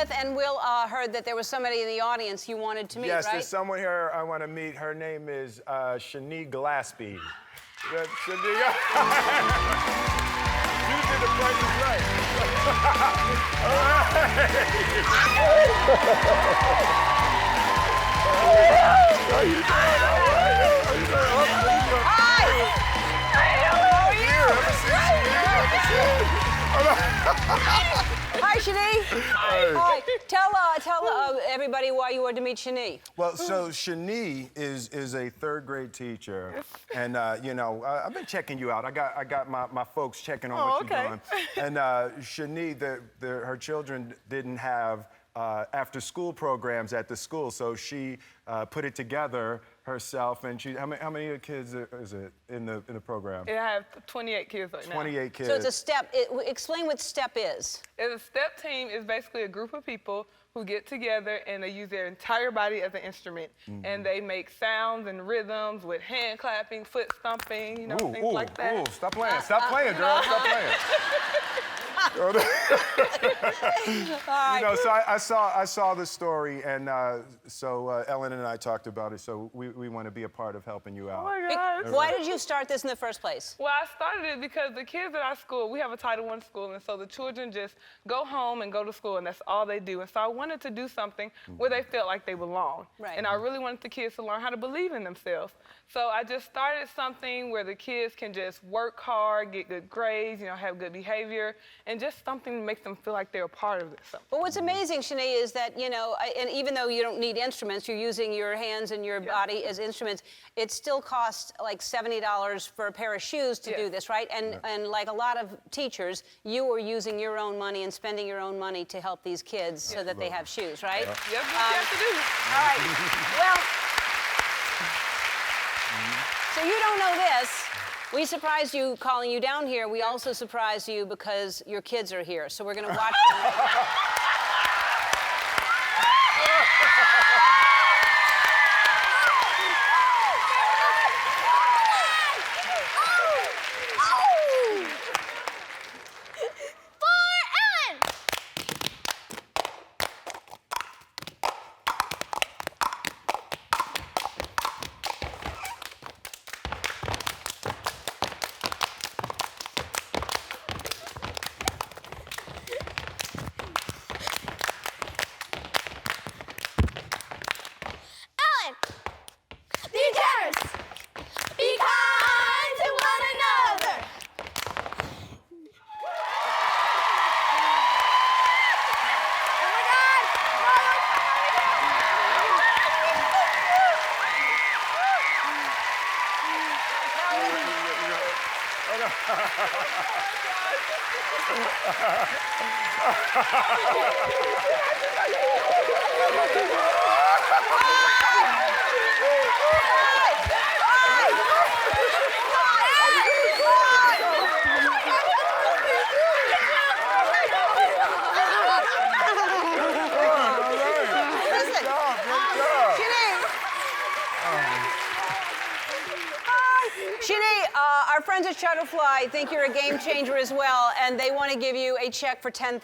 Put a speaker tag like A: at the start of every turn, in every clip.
A: Smith and Will heard that there was somebody in the audience you wanted to meet,
B: yes,
A: right?
B: there's someone here I want to meet. Her name is Shani Gillespie. You did the price is right. All right. How you doing?
A: Hi, Shani. Hi. Tell everybody why you wanted to meet Shani.
B: Well, so Shani is a third-grade teacher, and you know, I've been checking you out. I got my folks checking on what you're doing. And Shani, her children didn't have after-school programs at the school, so she put it together herself. And how many kids is it in the program?
C: I have 28 kids right now.
B: 28 kids.
A: So it's a STEP. Explain what STEP is.
C: A STEP team is basically a group of people who get together and they use their entire body as an instrument. And they make sounds and rhythms with hand clapping, foot stomping, you know, things like that.
B: Ooh, stop playing. Stop playing, girl. Stop playing. You know, so I saw the story, and so Ellen and I talked about it, so we want to be a part of helping you out.
C: Oh my gosh.
A: Why did you start this in the first place?
C: Well, I started it because the kids at our school, we have a Title I school, and so the children just go home and go to school, and that's all they do. And so I wanted to do something where they felt like they belong.
A: Right.
C: And I really wanted the kids to learn how to believe in themselves. So I just started something where the kids can just work hard, get good grades, you know, have good behavior, and just something to make them feel like they're a part of this.
A: But what's amazing, Shani, is that, you know, and even though you don't need instruments, you're using your hands and your body as instruments, it still costs like $70 for a pair of shoes to do this, right? And like a lot of teachers, you are using your own money and spending your own money to help these kids so that they have shoes, right?
C: Yep, that's what you have to do.
A: All right. Well, so you don't know this. We surprised you calling you down here. We also surprised you because your kids are here. So we're going to watch them. Our friends at Shutterfly think you're a game changer as well, and they want to give you a check for $10,000.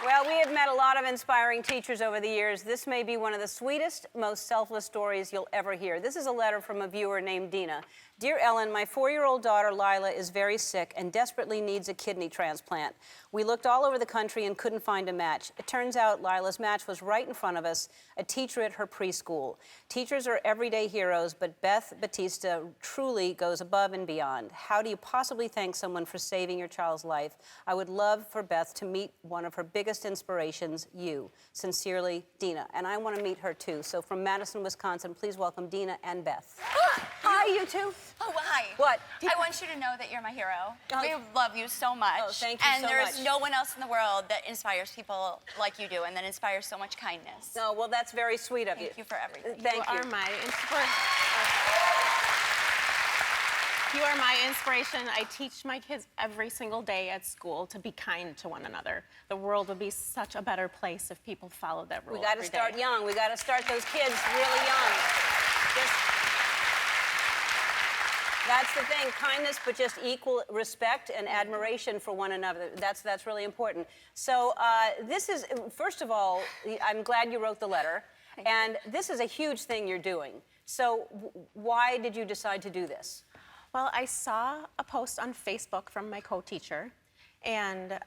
A: Well, we have met a lot of inspiring teachers over the years. This may be one of the sweetest, most selfless stories you'll ever hear. This is a letter from a viewer named Dina. Dear Ellen, my 4-year-old daughter, Lila, is very sick and desperately needs a kidney transplant. We looked all over the country and couldn't find a match. It turns out Lila's match was right in front of us, a teacher at her preschool. Teachers are everyday heroes, but Beth Batista truly goes above and beyond. How do you possibly thank someone for saving your child's life? I would love for Beth to meet one of her biggest inspirations, you. Sincerely, Dina. And I want to meet her, too. So from Madison, Wisconsin, please welcome Dina and Beth. Hi, you two.
D: Oh, hi.
A: What?
D: I want you to know that you're my hero. We love you so much.
A: Oh, thank you so much.
D: And there's no one else in the world that inspires people like you do and that inspires so much kindness.
A: No, well, that's very sweet of you.
D: Thank you for everything.
A: Thank you.
E: You are my inspiration. You are my inspiration. I teach my kids every single day at school to be kind to one another. The world would be such a better place if people followed that rule.
A: We got to
E: every
A: start
E: day.
A: young. We got to start those kids really young. That's the thing, kindness, but just equal respect and admiration for one another. That's really important. So this is, first of all, I'm glad you wrote the letter. And this is a huge thing you're doing. So why did you decide to do this?
E: Well, I saw a post on Facebook from my co-teacher, and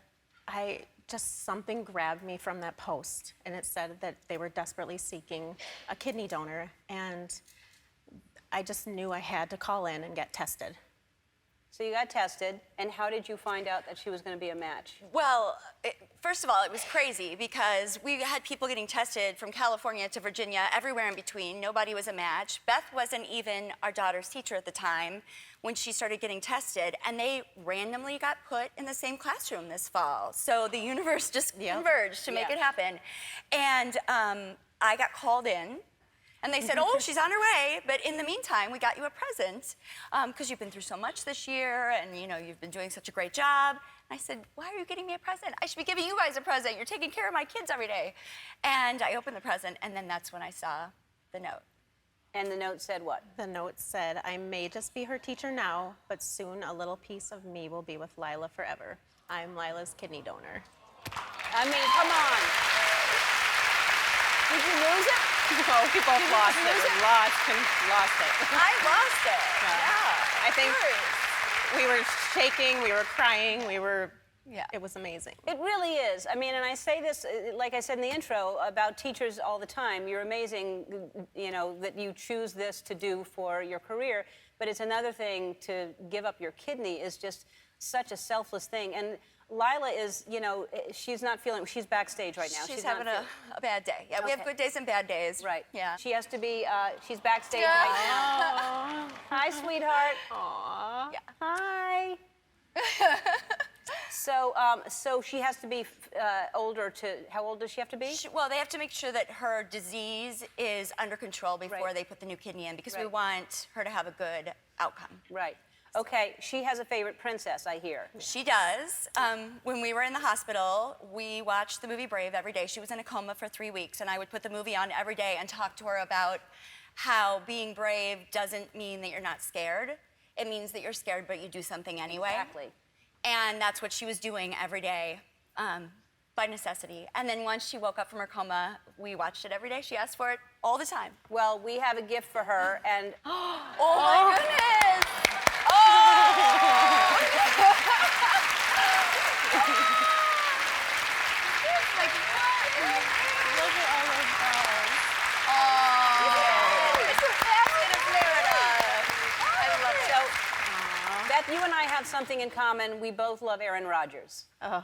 E: something grabbed me from that post, and it said that they were desperately seeking a kidney donor, and I just knew I had to call in and get tested.
A: So you got tested, and how did you find out that she was going to be a match?
D: Well, first of all, it was crazy because we had people getting tested from California to Virginia, everywhere in between. Nobody was a match. Beth wasn't even our daughter's teacher at the time when she started getting tested, and they randomly got put in the same classroom this fall. So the universe just converged to make it happen. And I got called in. And they said, oh, she's on her way, but in the meantime, we got you a present because you've been through so much this year and, you know, you've been doing such a great job. And I said, why are you getting me a present? I should be giving you guys a present. You're taking care of my kids every day. And I opened the present, and then that's when I saw the note.
A: And the note said what?
E: The note said, I may just be her teacher now, but soon a little piece of me will be with Lila forever. I'm Lila's kidney donor.
A: I mean, come on. Did you lose it?
E: No, we both lost it. We lost it.
D: I lost it. Yeah.
E: I think we were shaking, we were crying,
D: Yeah.
E: It was amazing.
A: It really is. I mean, and I say this, like I said in the intro, about teachers all the time. You're amazing, you know, that you choose this to do for your career. But it's another thing to give up your kidney is just such a selfless thing. And Lila is, you know, she's not feeling, she's backstage right now.
D: She's having a bad day. Yeah, we have good days and bad days.
A: Right.
D: Yeah.
A: She has to be, she's backstage right now. Hi, sweetheart.
E: Aww.
D: Yeah.
A: Hi. So she has to be older to, how old does she have to be?
D: Well, they have to make sure that her disease is under control before they put the new kidney in because we want her to have a good outcome.
A: Right. Okay, she has a favorite princess, I hear.
D: She does. When we were in the hospital, we watched the movie Brave every day. She was in a coma for 3 weeks, and I would put the movie on every day and talk to her about how being brave doesn't mean that you're not scared. It means that you're scared, but you do something anyway.
A: Exactly.
D: And that's what she was doing every day by necessity. And then once she woke up from her coma, we watched it every day. She asked for it all the time.
A: Well, we have a gift for her, and
D: Oh my goodness!
A: Beth, you and I have something in common. We both love Aaron Rodgers.
E: Oh.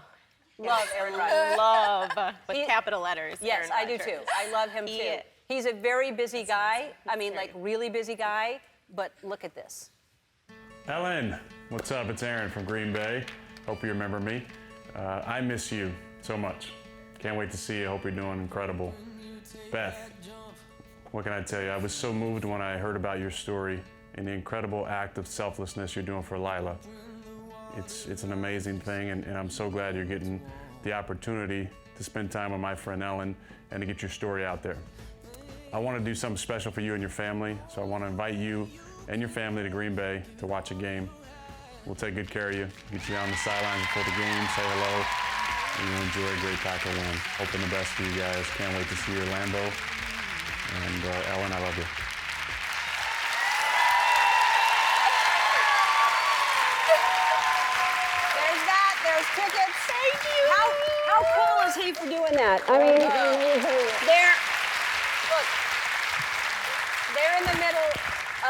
A: Love Aaron Rodgers.
E: Love, with capital letters.
A: Yes,
E: Aaron
A: I do
E: Rodgers.
A: too. I love him too. He's a very busy guy. I mean, like really busy guy. But look at this.
F: Ellen, what's up? It's Aaron from Green Bay. Hope you remember me. I miss you so much. Can't wait to see you. Hope you're doing incredible. Beth, what can I tell you? I was so moved when I heard about your story and the incredible act of selflessness you're doing for Lila. It's an amazing thing, and I'm so glad you're getting the opportunity to spend time with my friend Ellen and to get your story out there. I want to do something special for you and your family, so I want to invite you and your family to Green Bay to watch a game. We'll take good care of you, get you on the sidelines before the game, say hello, and you'll enjoy a great Packer win. Hoping the best for you guys. Can't wait to see you at Lambeau. And Ellen, I love you.
A: There's that. There's tickets. Thank you. How cool is he for doing that? I mean, they're in the middle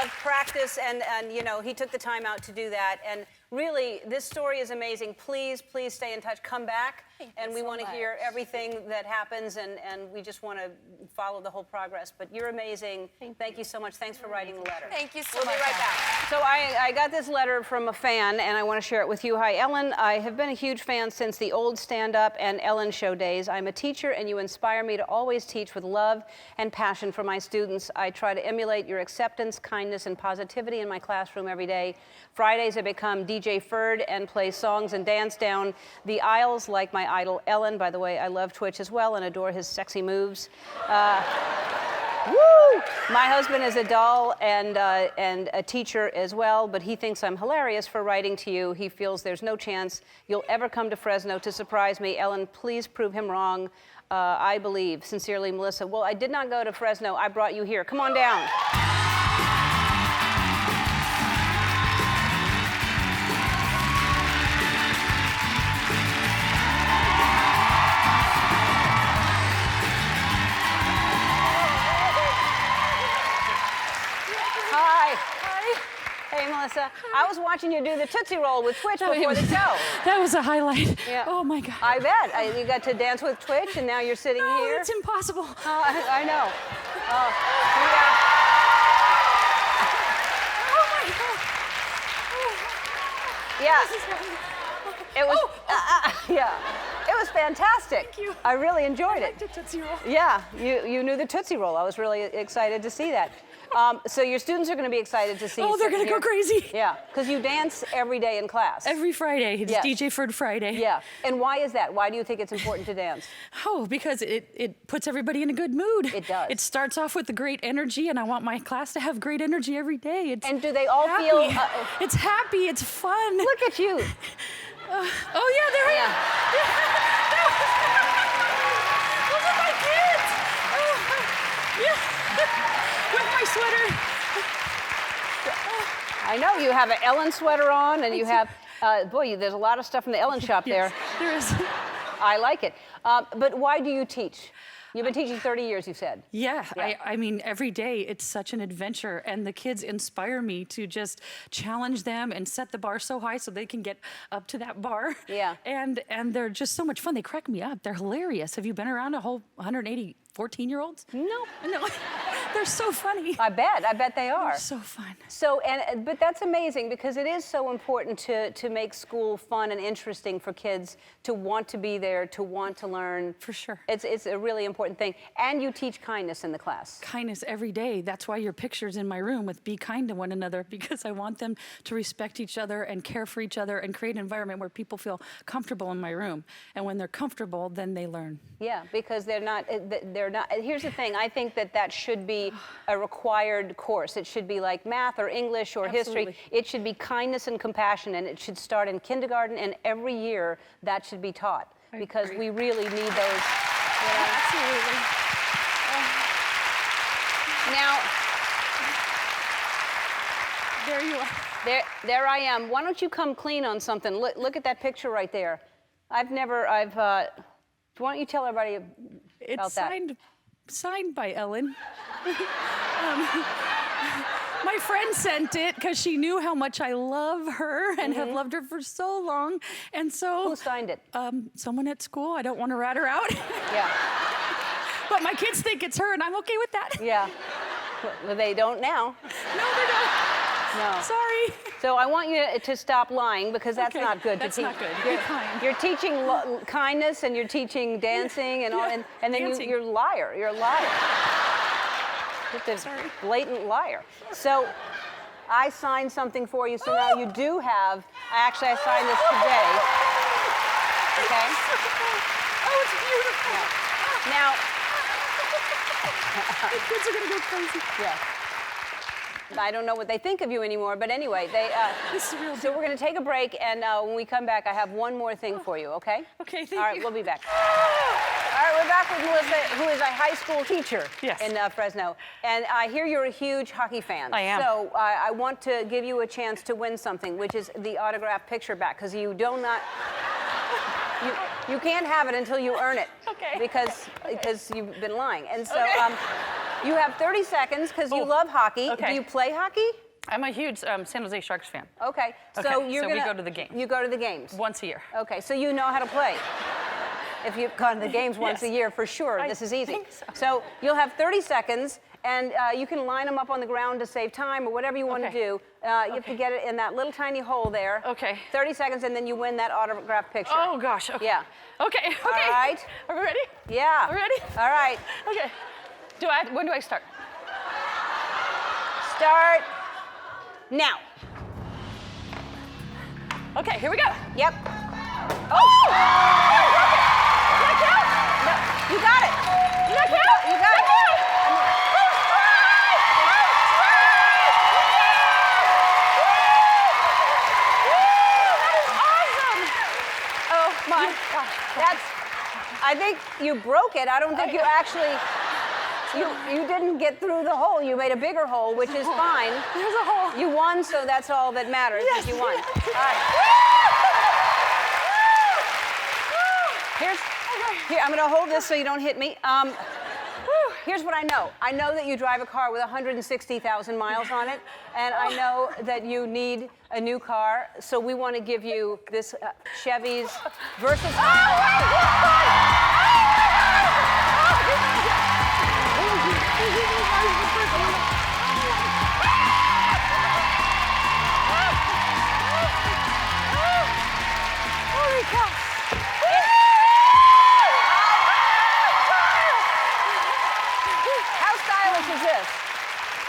A: of practice, and you know, he took the time out to do that. And really, this story is amazing. Please, please stay in touch. Come back, and we
D: so
A: want to hear everything that happens, and we just want to follow the whole progress. But you're amazing. Thank you so much. Thanks for writing the letter.
D: Thank you so
A: We'll
D: much.
A: be right back. So I got this letter from a fan, and I want to share it with you. Hi, Ellen. I have been a huge fan since the old stand-up and Ellen Show days. I'm a teacher, and you inspire me to always teach with love and passion for my students. I try to emulate your acceptance, kindness, and positivity in my classroom every day. Fridays, I become DJ Ferd and play songs and dance down the aisles like my idol Ellen. By the way, I love Twitch as well and adore his sexy moves. Woo! My husband is a doll and a teacher as well, but he thinks I'm hilarious for writing to you. He feels there's no chance you'll ever come to Fresno to surprise me. Ellen, please prove him wrong. I believe. Sincerely, Melissa. Well, I did not go to Fresno. I brought you here. Come on down. Hey, Melissa. I was watching you do the Tootsie Roll with Twitch before the show.
G: That was a highlight.
A: Yeah.
G: Oh, my God.
A: I bet. You got to dance with Twitch, and now you're sitting here.
G: It's impossible.
A: I know. Yeah. It was. Yeah. It was fantastic.
G: Thank you.
A: I really enjoyed it.
G: The Tootsie Roll.
A: Yeah. You knew the Tootsie Roll. I was really excited to see that. So your students are going to be excited to see you.
G: Oh, they're going to go crazy.
A: Yeah, because you dance every day in class.
G: Every Friday. It's
A: Yes.
G: DJ Ferd Friday.
A: Yeah. And why is that? Why do you think it's important to dance?
G: Oh, because it puts everybody in a good mood.
A: It does.
G: It starts off with the great energy, and I want my class to have great energy every day. It's
A: And do they all
G: happy.
A: feel...
G: It's happy. It's fun.
A: Look at you.
G: Oh, yeah, there I am. Those are my kids. Yeah. With my sweater.
A: I know you have an Ellen sweater on, and you have... boy, there's a lot of stuff in the Ellen shop there.
G: There is.
A: I like it. But why do you teach? You've been teaching 30 years, you said.
G: Yeah, I mean, every day it's such an adventure, and the kids inspire me to just challenge them and set the bar so high so they can get up to that bar.
A: Yeah.
G: And they're just so much fun. They crack me up. They're hilarious. Have you been around a whole 180 14-year-olds?
A: No.
G: No. They're so funny.
A: I bet they are.
G: They're so fun.
A: So, but that's amazing because it is so important to make school fun and interesting for kids to want to be there, to want to learn.
G: For sure.
A: It's a really important thing. And you teach kindness in the class.
G: Kindness every day. That's why your picture's in my room with be kind to one another, because I want them to respect each other and care for each other and create an environment where people feel comfortable in my room. And when they're comfortable, then they learn.
A: Yeah, because they're not. Here's the thing. I think that should be a required course. It should be like math or English or
G: Absolutely.
A: history. It should be kindness and compassion, and it should start in kindergarten. And every year that should be taught because we really need those.
G: Absolutely.
A: Now,
G: There you are.
A: there I am. Why don't you come clean on something? Look at that picture right there. Why don't you tell everybody about
G: It's
A: that?
G: signed by Ellen. My friend sent it because she knew how much I love her and have loved her for so long. And so...
A: Who signed it?
G: Someone at school. I don't want to rat her out.
A: Yeah.
G: But my kids think it's her, and I'm okay with that.
A: Yeah. Well, they don't now.
G: No, they don't.
A: No.
G: Sorry.
A: So I want you to stop lying because that's
G: Okay,
A: not good
G: that's
A: to teach.
G: not good. Be kind.
A: You're teaching kindness and you're teaching dancing and all, and then
G: dancing.
A: you're a liar. You're a liar. Just a blatant liar. So I signed something for you, so now you do have. I signed this today. Okay.
G: Oh, it's beautiful.
A: Yeah. Now.
G: The kids are gonna go crazy.
A: Yeah. I don't know what they think of you anymore, but anyway,
G: This is real.
A: So we're going to take a break, and when we come back, I have one more thing for you, okay?
G: Okay, thank
A: you. All right,
G: you.
A: we'll be back. All right, we're back with Melissa, who is a high school teacher in Fresno. And I hear you're a huge hockey fan.
H: I am.
A: So I want to give you a chance to win something, which is the autographed picture back, because you do not... You can't have it until you earn it.
G: Okay.
A: Because you've been lying. And so you have 30 seconds because you love hockey.
H: Okay.
A: Do you play hockey?
G: I'm a huge San Jose Sharks fan.
A: Okay,
G: Okay,
A: so you're
G: so
A: gonna...
G: we go to the games.
A: You go to the games?
G: Once a year.
A: Okay, so you know how to play. If you've gone to the games once a year, for sure, this is easy.
G: think so.
A: So you'll have 30 seconds, and you can line them up on the ground to save time or whatever you want to
G: Okay.
A: do. You have to get it in that little tiny hole there.
G: Okay.
A: 30 seconds, and then you win that autographed picture.
G: Oh, gosh. Okay.
A: Yeah.
G: Okay.
A: All right.
G: Are we ready?
A: Yeah.
G: Are we ready?
A: All right.
G: Okay. When do I start?
A: Start now.
G: Okay, here we go.
A: Yep.
G: Oh! Did that count?
A: No, you got it.
G: Did that count?
A: You got it.
G: Oh my gosh.
A: I think you broke it. I don't think you actually, you didn't get through the hole. You made a bigger hole, which is fine.
G: There's a hole.
A: You won, so that's all that matters.
G: Yes.
A: You won. All right. Here, I'm gonna hold this so you don't hit me. Here's what I know. I know that you drive a car with 160,000 miles on it, and I know that you need a new car, so we want to give you this Chevy's versatile.
G: Holy cow.
A: How stylish is this?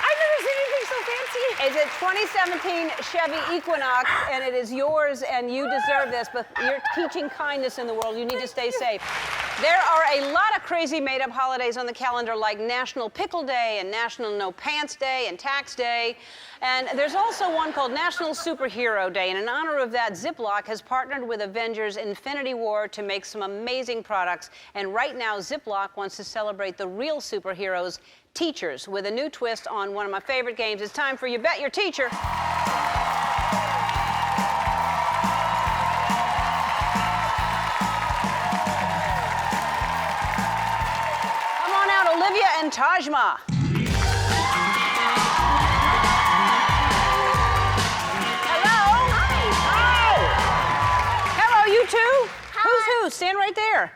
G: I've never seen anything so fancy.
A: It's a 2017 Chevy Equinox, and it is yours, and you deserve this, but you're teaching kindness in the world. You need to stay safe. There are a lot of crazy made-up holidays on the calendar, like National Pickle Day and National No Pants Day and Tax Day. And there's also one called National Superhero Day. And in honor of that, Ziploc has partnered with Avengers Infinity War to make some amazing products. And right now, Ziploc wants to celebrate the real superheroes, teachers, with a new twist on one of my favorite games. It's time for You Bet Your Teacher. Olivia and Tajma. Hello. Hi. Hello, you two.
H: Hi.
A: Who's who? Stand right there.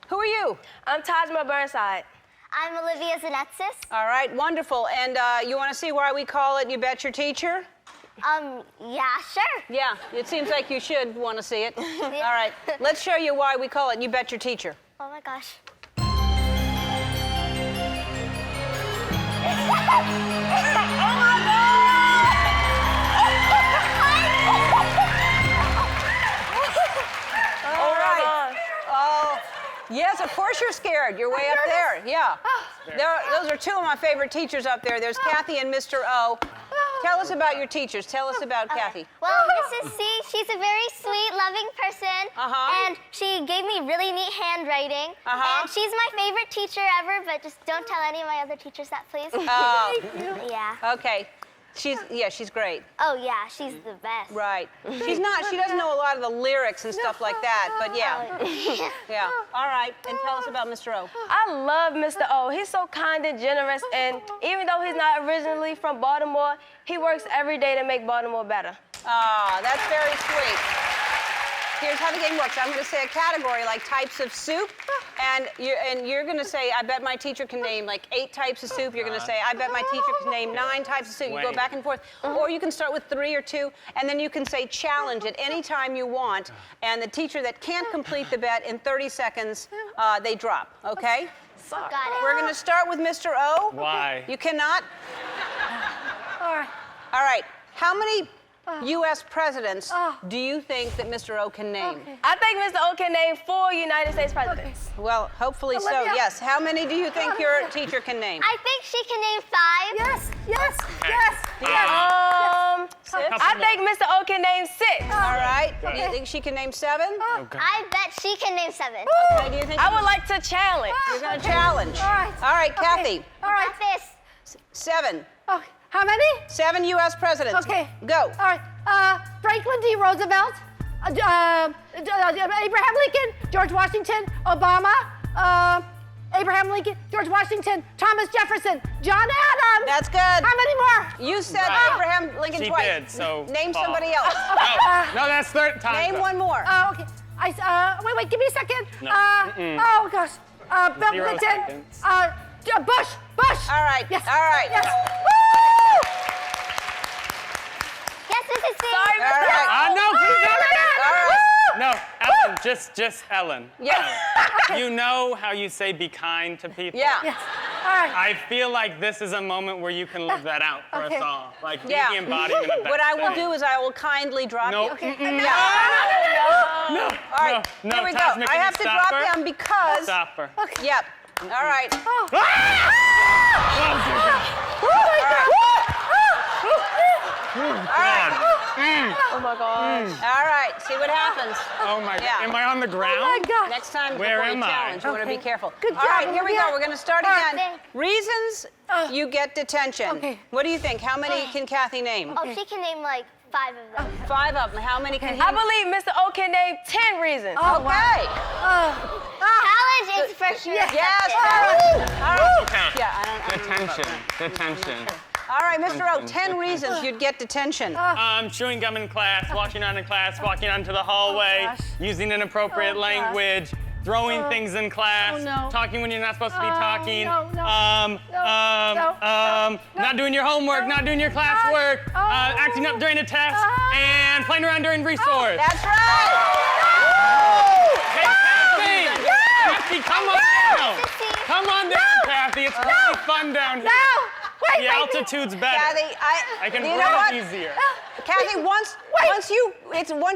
A: Who are you?
H: I'm Tajma Burnside. I'm Olivia Zanetsis.
A: All right, wonderful. And you want to see why we call it You Bet Your Teacher?
H: Yeah, sure.
A: Yeah, it seems like you should want to see it. All right, let's show you why we call it You Bet Your Teacher.
H: Oh my gosh.
A: All right. Oh, yes, of course you're scared. You're way up there. Yeah. Those are two of my favorite teachers up there. There's Kathy and Mr. O. Tell us about your teachers. Tell us about Kathy.
H: Well, Mrs. C, she's a very sweet, loving person. And she gave me really neat handwriting. And she's my favorite teacher ever, but just don't tell any of my other teachers that, please.
A: Oh.
H: Yeah.
A: Okay. She's great.
H: Oh, yeah, she's the best.
A: Right. She doesn't know a lot of the lyrics and stuff like that, but yeah. Yeah. All right. And tell us about Mr. O.
I: I love Mr. O. He's so kind and generous, and even though he's not originally from Baltimore, he works every day to make Baltimore better.
A: Ah, that's very sweet. Here's how the game works. I'm going to say a category like types of soup, and you're going to say, I bet my teacher can name like 8 types of soup. You're going to say, I bet my teacher can name 9 types of soup. You go back and forth. Or you can start with 3 or 2, and then you can say challenge at any time you want. And the teacher that can't complete the bet in 30 seconds, they drop, okay?
H: Got it.
A: We're going to start with Mr. O.
J: Why?
A: You cannot?
G: All right.
A: All right. How many U.S. presidents do you think that Mr. O can name?
I: I think Mr. O can name 4 United States presidents.
A: Well, hopefully so, yes. How many do you think your teacher can name?
H: I think she can name 5.
K: Yes, yes, yes, yes.
I: I think Mr. O can name 6.
A: All right. Do you think she can name 7?
H: I bet she can name 7.
A: Okay, do you think
I: I would like to challenge.
A: you're going to challenge?
K: All right.
A: Kathy.
H: All right. This.
A: 7.
K: Oh, how many?
A: 7 U.S. presidents.
K: Okay.
A: Go.
K: All right. Franklin D. Roosevelt, Abraham Lincoln, George Washington, Obama, Abraham Lincoln, George Washington, Thomas Jefferson, John Adams.
A: That's good.
K: How many more?
A: You said
J: Right.
A: Abraham Lincoln
J: She
A: twice.
J: did, so
A: Name
J: Paul.
A: somebody else.
J: No, that's third time.
A: Name one more.
K: Okay. Wait, give me a second.
J: No.
K: Oh gosh. Bill
J: 0
K: Clinton.
J: seconds.
K: Bush.
A: All right.
K: Yes.
A: All right.
K: Yes.
H: Yes, Mrs. C.
A: All right.
J: No, please don't.
A: All right.
J: No, Ellen, just Ellen.
A: Yeah.
J: You know how you say be kind to people?
A: Yeah.
K: Yes. All right.
J: I feel like this is a moment where you can live that out for
K: Okay.
J: us all. Like, be
A: Yeah.
J: the embodiment of that.
A: What I will
J: saying.
A: do is I will kindly drop
J: No.
A: you.
K: Okay.
A: Yeah.
J: No.
A: All right.
J: No.
A: Here we
J: Taz,
A: go.
J: make
A: I
J: me
A: have to
J: stop
A: drop
J: her.
A: them because.
J: Stop her.
A: Yep. All right.
K: Oh.
I: Oh my gosh.
A: All right. See what happens.
J: Oh my God.
A: Yeah.
J: Am I on the ground?
K: Oh my gosh.
A: Next time
J: Where
A: before you
J: am I?
A: challenge, you want to be
K: Okay.
A: careful.
K: Good
A: All right,
K: job,
A: here we go.
K: Olivia.
A: We're going to start
K: All
A: again.
H: right.
A: Reasons you get detention.
K: Okay.
A: What do you think? How many can Kathy name?
H: Oh, she can name like 5 of them.
A: 5 of them. How many can he?
I: I believe Mr. O can name 10 reasons.
A: Okay.
H: Challenge is for sure.
A: Yes.
H: accepted.
A: All right.
J: Okay.
A: Yeah, I don't know about
J: Detention.
A: that.
J: Detention.
A: All right, Mr. O, 10 reasons you'd get detention.
J: Chewing gum in class, walking around in class, walking onto the hallway,
K: gosh.
J: using inappropriate
K: Oh, gosh.
J: language, throwing things in class,
K: Oh, no.
J: talking when you're not supposed to be talking,
K: no,
J: not doing your homework, not doing your classwork, acting up during a test, and playing around during resource.
A: That's right.
J: Hey, Kathy! Kathy, come on down! Come on down, Kathy. It's really fun down here. The altitude's better.
A: Kathy,
J: I can
A: you know what?
J: breathe easier.
A: Kathy, once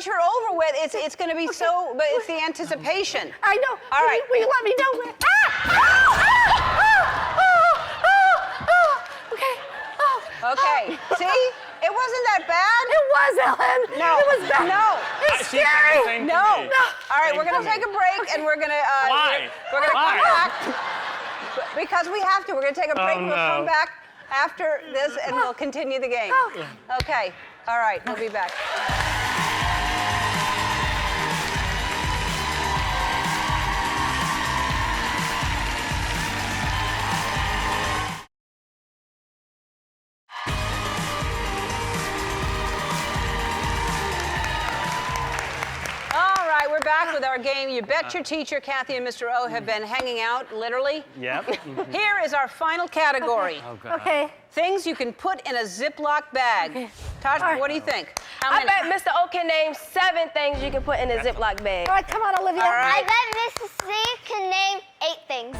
A: you're over with, it's going to be so, but it's the anticipation.
K: I know.
A: All right.
K: Will you let me know? Okay.
A: Okay. See? It wasn't that bad.
K: It was, Ellen.
A: No.
K: It was bad.
A: No.
K: It's
J: She said the
K: scary.
J: same to
A: No.
J: me.
A: All right,
J: Same
A: we're going
J: to
A: to take a
J: me.
A: break and we're going to
J: Why?
A: we're going to
J: Why?
A: come back because we have to. We're going to take a break
J: Oh,
A: and we'll come
J: no.
A: back after this and we'll continue the game. Okay. All right, we'll be back. All right, we're back with our game. You Bet Your Teacher. Kathy and Mr. O have been hanging out, literally.
J: Yep.
A: Here is our final category.
J: Oh, God.
K: Okay.
A: Things you can put in a Ziploc bag. Tosh, what do you think? How
I: I
A: many?
I: bet Mr. O can name 7 things you can put in a Ziploc bag.
K: All right, come on, Olivia.
A: All right.
H: I bet Mrs. C can name 8 things.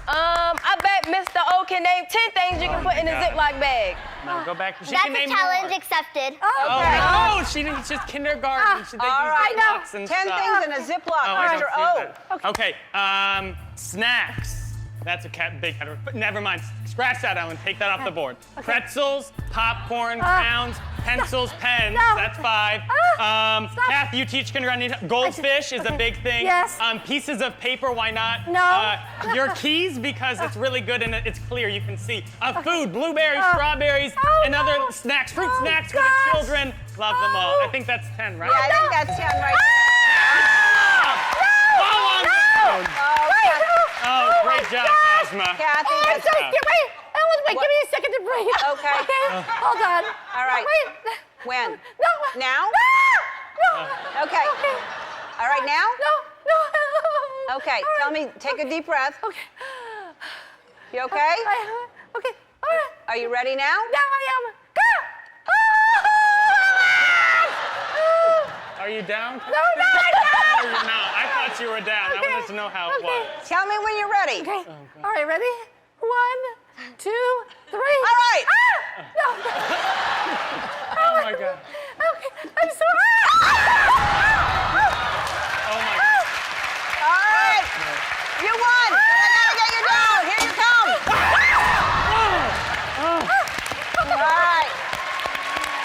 I: I bet Mr. O can name 10 things you can put in a Ziploc bag.
J: No, go back. She
H: That's
J: can
H: a
J: name
H: challenge
J: more.
H: accepted.
J: Oh, no, she didn't. Just kindergarten. They
A: All
J: use
A: right,
J: Ziplocs and
A: 10
J: stuff.
A: things in a Ziploc,
J: Oh, I
A: Mr.
J: don't
A: O.
J: see that. Okay, snacks. That's a big category. But never mind. Scratch that, Ellen. Take that off the board. Pretzels, popcorn, crowns, pencils, pens.
K: No.
J: That's 5. Kath, you teach kindergarten. Goldfish is a big thing.
K: Yes.
J: Pieces of paper. Why not?
K: No.
J: Your keys because it's really good and it's clear. You can see. Food, blueberries, strawberries,
K: Oh,
J: and
K: no.
J: other snacks, fruit
K: Oh,
J: snacks for
K: gosh.
J: the children. Love them all. I think that's 10, right?
A: Yeah, I think that's 10 right
J: Fall on down. Oh, great job, Asma.
A: there. Kathy,
K: Oh, I'm
A: that's
K: so scared. Wait, Ellen, wait,
A: What?
K: give me a second to breathe.
A: Okay.
K: Okay, hold on.
A: All right.
K: Wait.
A: When?
K: No.
A: Now?
K: No.
A: Okay.
K: Okay.
A: All right, now?
K: No.
A: Okay,
K: All
A: tell
K: right.
A: me, take a deep breath.
K: Okay.
A: You okay?
K: Okay. All right.
A: Are you ready now?
K: Now I am.
J: Are you down?
K: No, I'm
J: No, you're not. I thought you were down. I wanted to know how it was.
A: Tell me when you're ready.
K: Okay. All right, ready? 1, 2, 3.
A: All right.
K: No.
J: Oh my God.
K: Okay. I'm so.
J: Oh my God.
A: All right. You won. But I gotta get you down. Here you come. All right.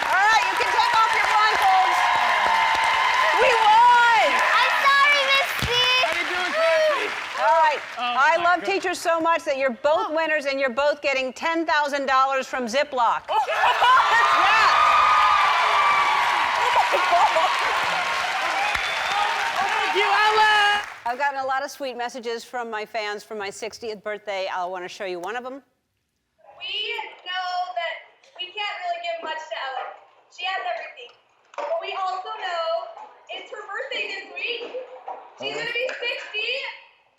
A: All right, you can take off your blindfolds. We won.
H: I'm sorry, Miss C.
J: How you doing, Kathy?
A: All right. I
J: my
A: love
J: God.
A: teachers so much that you're both winners and you're both getting $10,000 from Ziploc.
J: Thank you, Ellen.
A: I've got gotten a lot of sweet messages from my fans for my 60th birthday. I want to show you one of them.
L: We know that we can't really give much to Ellen. She has everything. But we also know it's her birthday this week. She's going to be 60,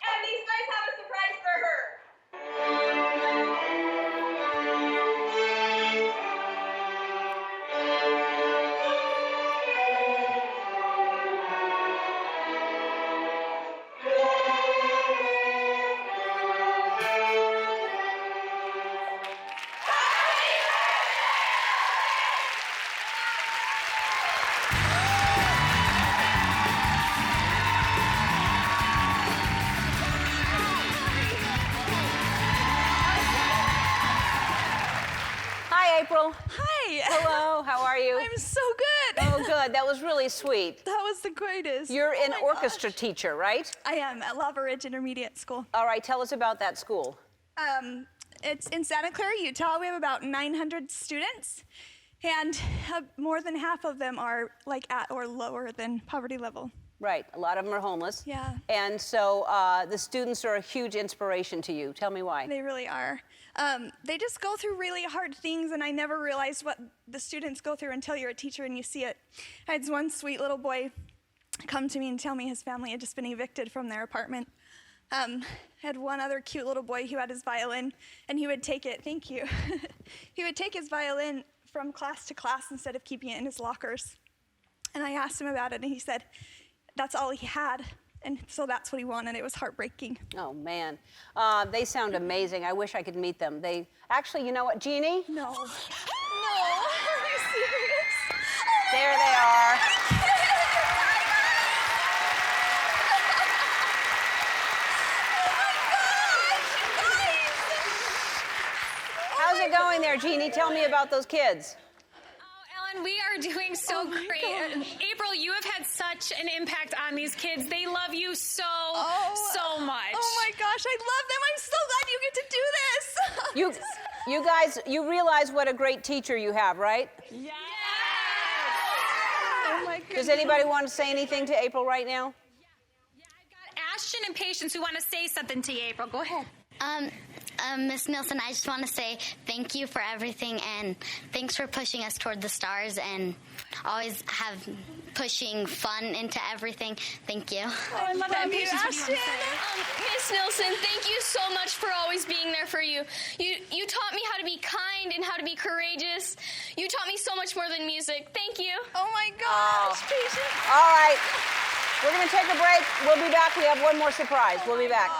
L: and these guys have a surprise for her.
A: Hi, April.
M: Hi.
A: Hello, how are you?
M: I'm so good.
A: Oh, good. That was really sweet.
M: That was the greatest.
A: You're an
M: my
A: orchestra
M: gosh.
A: teacher, right?
M: I am at Lava Ridge Intermediate School.
A: All right, tell us about that school.
M: It's in Santa Clara, Utah. We have about 900 students, and more than half of them are like at or lower than poverty level.
A: Right, a lot of them are homeless.
M: Yeah.
A: And so the students are a huge inspiration to you. Tell me why.
M: They really are. They just go through really hard things, and I never realized what the students go through until you're a teacher and you see it. I had one sweet little boy come to me and tell me his family had just been evicted from their apartment. I had one other cute little boy who had his violin, and he would take it, thank you, he would take his violin from class to class instead of keeping it in his lockers. And I asked him about it, and he said that's all he had. And so that's what he wanted. It was heartbreaking.
A: Oh, man. They sound amazing. I wish I could meet them. They actually, you know what, Jeannie?
M: No. No. Are you serious?
A: There they are. How's it going there, Jeannie? Tell me about those kids.
N: Ellen, we are doing so great. April, you have had such an impact on these kids. They love you so much.
M: Oh my gosh, I love them. I'm so glad you get to do this.
A: You guys, you realize what a great teacher you have, right?
N: Yes.
M: Oh my goodness.
A: Does anybody want to say anything to April right now?
N: Yeah, I've got Ashton and Patience who want to say something to you, April. Go ahead.
H: Miss Nielsen, I just want to say thank you for everything, and thanks for pushing us toward the stars and always have pushing fun into everything. Thank you.
M: Oh, I love that. Patience, what do you want to say?
O: Miss Nielsen, thank you so much for always being there for you. You taught me how to be kind and how to be courageous. You taught me so much more than music. Thank you.
M: Oh my gosh, Patience.
A: All right. We're going to take a break. We'll be back. We have one more surprise. We'll be back.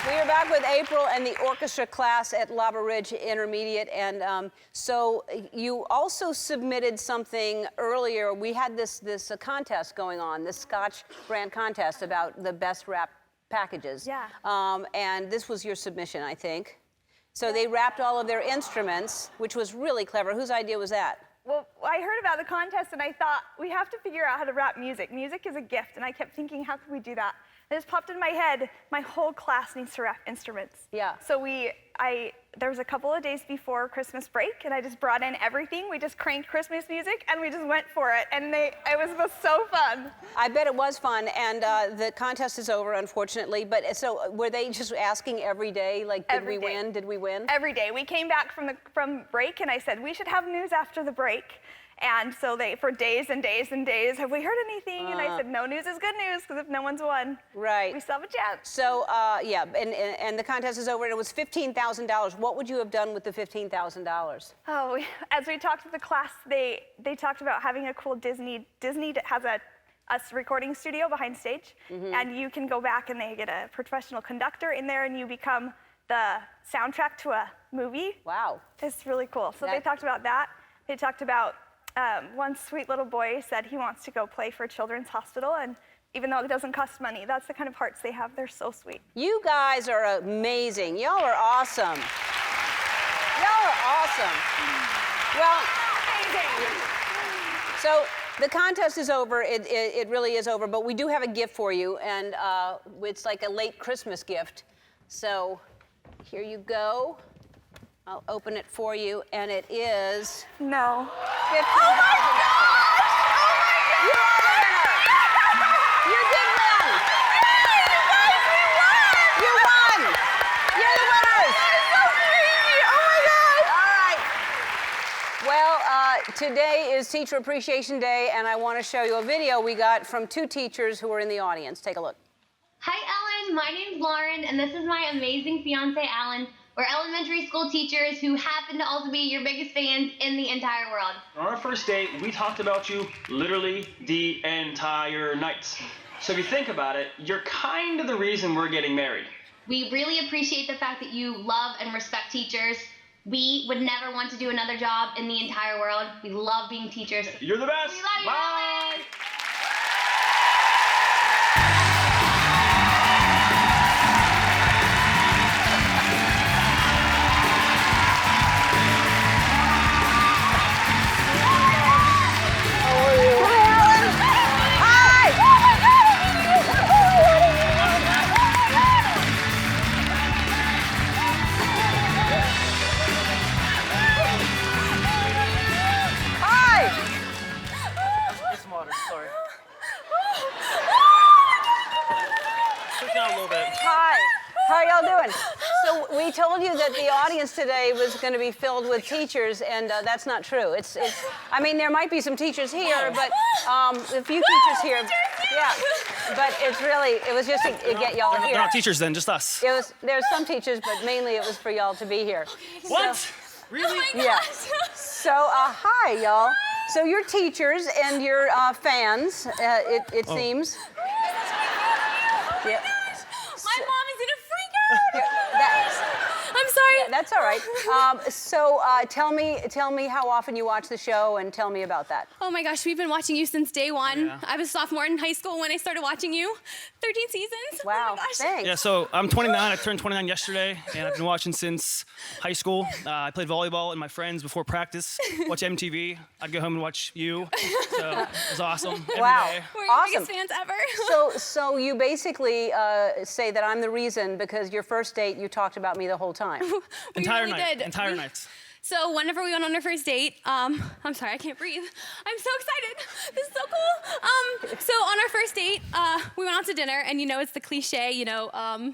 A: We are back with April and the orchestra class at Lava Ridge Intermediate. And so you also submitted something earlier. We had this contest going on, this Scotch Brand contest about the best rap packages.
M: Yeah.
A: And this was your submission, I think. So they wrapped all of their instruments, which was really clever. Whose idea was that?
M: Well, I heard about the contest, and I thought, we have to figure out how to wrap music. Music is a gift, and I kept thinking, how could we do that? It just popped in my head, my whole class needs to wrap instruments.
A: Yeah.
M: So there was a couple of days before Christmas break, and I just brought in everything. We just cranked Christmas music, and we just went for it, and it was so fun.
A: I bet it was fun, and the contest is over, unfortunately. But so were they just asking every day, like, did we win? Did we win?
M: Every day. We came back from break, and I said, we should have news after the break. And so for days and days and days, have we heard anything? And I said, no news is good news, because if no one's won,
A: right,
M: we still have a chance.
A: So, yeah, and the contest is over, and it was $15,000. What would you have done with the $15,000?
M: Oh, as we talked to the class, they talked about having a cool Disney has a recording studio behind stage, and you can go back and they get a professional conductor in there, and you become the soundtrack to a movie.
A: Wow.
M: It's really cool. So they talked about that. They talked about one sweet little boy said he wants to go play for a children's hospital, and even though it doesn't cost money, that's the kind of hearts they have. They're so sweet.
A: You guys are amazing. Y'all are awesome. Y'all are awesome. Well, amazing. So the contest is over. It really is over, but we do have a gift for you, and it's like a late Christmas gift. So here you go. I'll open it for you, and it is...
M: No.
A: $15,000. Oh my gosh! Oh my gosh! You did win! today is Teacher Appreciation Day, and I want to show you a video we got from 2 teachers who are in the audience. Take a look.
H: Hi, Ellen. My name's Lauren, and this is my amazing fiance, Alan. We're elementary school teachers who happen to also be your biggest fans in the entire world.
P: On our first date, we talked about you literally the entire night. So if you think about it, you're kind of the reason we're getting married.
H: We really appreciate the fact that you love and respect teachers. We would never want to do another job in the entire world. We love being teachers.
P: You're the best.
H: We love you,
P: Bye.
H: Ellen.
A: How are y'all doing? So we told you that the audience today was going to be filled with teachers, and that's not true. I mean, there might be some teachers here, but a few teachers here. Yeah, but it was just to get y'all here.
P: They're not teachers then, just us.
A: There's some teachers, but mainly it was for y'all to be here.
P: What?
A: So,
P: really?
H: Oh my
A: yeah.
H: gosh.
A: So, hi, y'all. So you're teachers and you're fans, it seems. Yeah.
H: My mom is gonna freak out. I'm sorry.
A: Yeah, that's all right. Tell me how often you watch the show, and tell me about that.
O: Oh my gosh, we've been watching you since day one.
P: Yeah.
O: I was a sophomore in high school when I started watching you. 13 seasons.
A: Wow,
O: oh my gosh.
A: thanks.
P: Yeah, so I'm 29. I turned 29 yesterday, and I've been watching since high school. I played volleyball with my friends before practice, watch MTV. I'd go home and watch you. So it was awesome.
A: Wow.
P: Every day.
O: We're your
A: Awesome.
O: biggest fans ever.
A: So you basically say that I'm the reason because your first date you talked about me the whole time.
P: Entire
O: really
P: night.
O: did.
P: Entire night.
O: So whenever we went on our first date, I'm sorry, I can't breathe. I'm so excited. This is so cool. So on our first date, we went out to dinner, and it's the cliche,